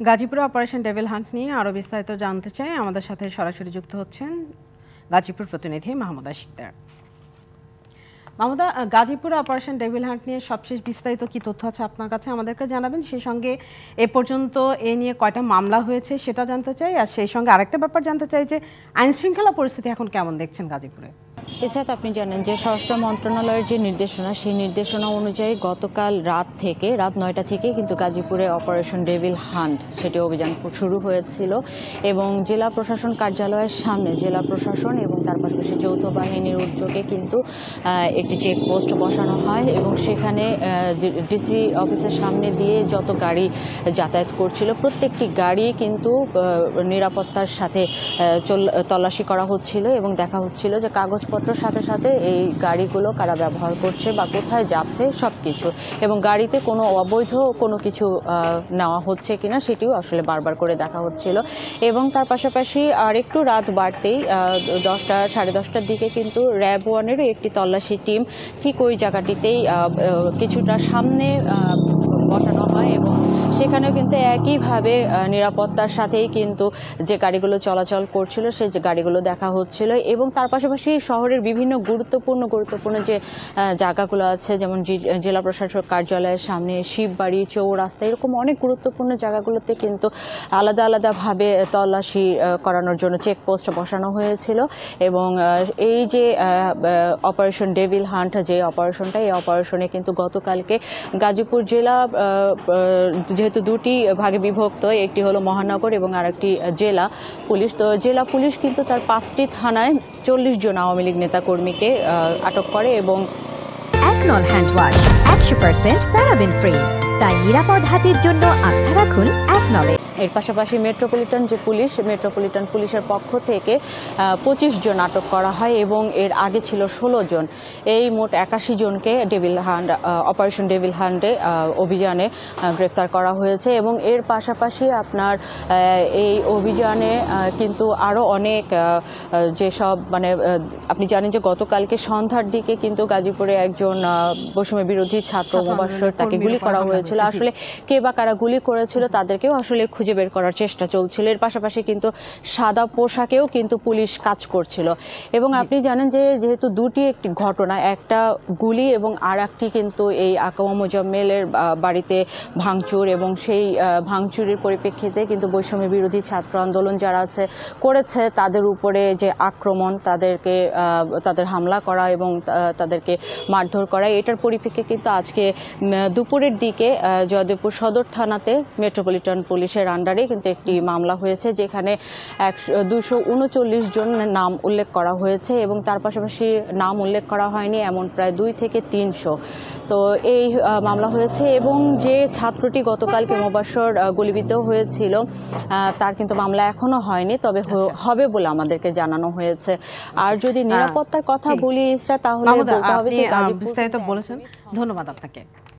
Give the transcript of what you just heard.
গাজীপুরে operation devil hunt নিয়ে আরও বিস্তারিত জানতে চাই। আমাদের সাথে সরাসরি যুক্ত হচ্ছেন গাজীপুর প্রতিনিধি মাহমুদা শিকদার। মাহমুদা, গাজীপুরে অপারেশন ডেভিল হান্ট নিয়ে সবশেষ বিস্তারিত কি তথ্য আছে আপনার কাছে আমাদেরকে জানাবেন। সেই সঙ্গে এ পর্যন্ত এ নিয়ে কয়টা মামলা হয়েছে সেটা জানতে চাই, আর সেই সঙ্গে আরেকটা ব্যাপার জানতে চাই যে আইনশৃঙ্খলা পরিস্থিতি এখন কেমন দেখছেন গাজীপুরে। এছাড়া আপনি জানেন যে স্বরাষ্ট্র মন্ত্রণালয়ের যে নির্দেশনা, সেই নির্দেশনা অনুযায়ী গতকাল রাত 9টা থেকে কিন্তু গাজীপুরে অপারেশন ডেভিল হান্ট সেটি অভিযান শুরু হয়েছিল এবং জেলা প্রশাসন কার্যালয়ের সামনে জেলা প্রশাসন এবং তার পাশাপাশি যৌথ বাহিনীর উদ্যোগে কিন্তু একটি চেকপোস্ট বসানো হয় এবং সেখানে ডিসি অফিসের সামনে দিয়ে যত গাড়ি যাতায়াত করছিল প্রত্যেকটি গাড়ি কিন্তু নিরাপত্তার সাথে তল্লাশি করা হচ্ছিল এবং দেখা হচ্ছিল যে কাগজপত্র সাথে সাথে এই গাড়িগুলো কারা ব্যবহার করছে বা কোথায় যাচ্ছে সবকিছু, এবং গাড়িতে কোনো অবৈধ কোনো কিছু নেওয়া হচ্ছে কিনা সেটিও আসলে বারবার করে দেখা হচ্ছিল। এবং তার পাশাপাশি আর একটু রাত বাড়তেই সাড়ে 10টার দিকে কিন্তু র্যাব 1-এরও একটি তল্লাশি টিম ঠিক ওই জায়গাটিতেই কিছুটা সামনে বসানো হয় এবং সেখানেও কিন্তু একইভাবে নিরাপত্তার সাথেই কিন্তু যে গাড়িগুলো চলাচল করছিল সেই যে গাড়িগুলো দেখা হচ্ছিল। এবং তার পাশাপাশি শহরের বিভিন্ন গুরুত্বপূর্ণ যে জায়গাগুলো আছে, যেমন জেলা প্রশাসক কার্যালয়ের সামনে, শিববাড়ি, চৌরাস্তা, এরকম অনেক গুরুত্বপূর্ণ জায়গাগুলোতে কিন্তু আলাদাভাবে তল্লাশি করানোর জন্য চেকপোস্ট বসানো হয়েছিল। এবং এই যে অপারেশন ডেভিল হান্ট যে অপারেশনটা, এই অপারেশনে কিন্তু গতকালকে গাজীপুর জেলা যেহেতু দুটি ভাগে বিভক্ত, একটি হলো মহানগর এবং আরেকটি জেলা পুলিশ, তো জেলা পুলিশ কিন্তু তার 5টি থানায় 40 জন আওয়ামী লীগ নেতাকর্মীকে আটক করে। এবং একনল হ্যান্ড ওয়াশ 100% প্যারাবেন ফ্রি, তাই নিরাপদ হাতের জন্য আস্থা রাখুন একনলে। এর পাশাপাশি মেট্রোপলিটন পুলিশের পক্ষ থেকে 25 জন আটক করা হয় এবং এর আগে ছিল 16 জন। এই মোট 81 জনকে অপারেশন ডেভিল হান্টে অভিযানে গ্রেফতার করা হয়েছে। এবং এর পাশাপাশি আপনার এই অভিযানে কিন্তু আরও অনেক যেসব আপনি জানেন যে গতকালকে সন্ধ্যার দিকে কিন্তু গাজীপুরে একজন বৈষম্য বিরোধী ছাত্র মোবাশ্বের, তাকে গুলি করা হয়েছিল। আসলে কে বা কারা গুলি করেছিল তাদেরকেও আসলে খুঁজে বের করার চেষ্টা চলছিল। এর পাশাপাশি কিন্তু সাদা পোশাকেও কিন্তু পুলিশ কাজ করছিল। এবং আপনি জানেন যে যেহেতু দুটি একটি ঘটনা, একটা গুলি এবং আর একটি কিন্তু এই আকামা মোজাম্মেলের বাড়িতে ভাঙচুর, এবং সেই ভাঙচুরের পরিপ্রেক্ষিতে কিন্তু বৈষম্য বিরোধী ছাত্র আন্দোলন যারা করেছে তাদের উপরে যে আক্রমণ, তাদের হামলা করা এবং তাদেরকে মারধর করা, এটার পরিপ্রেক্ষিতে কিন্তু আজকে দুপুরের দিকে জয়দেবপুর সদর থানাতে মেট্রোপলিটন পুলিশের আন্ডারে কিন্তু একটি মামলা হয়েছে, যেখানে 239 জনের নাম উল্লেখ করা হয়েছে এবং তার পাশাপাশি নাম উল্লেখ করা হয়নি এমন প্রায় 2 থেকে 300। তো এই মামলা হয়েছে। এবং যে ছাত্রটি গতকালকে মোবাশ্বের গুলিবিদ্ধ হয়েছিল তার কিন্তু মামলা এখনো হয়নি, তবে হবে বলে আমাদেরকে জানানো হয়েছে। আর যদি নিরাপত্তার কথা বলি ইসরা, তাহলে বলতে হবে যে বিস্তারিত বলেছেন। ধন্যবাদ আপনাকে।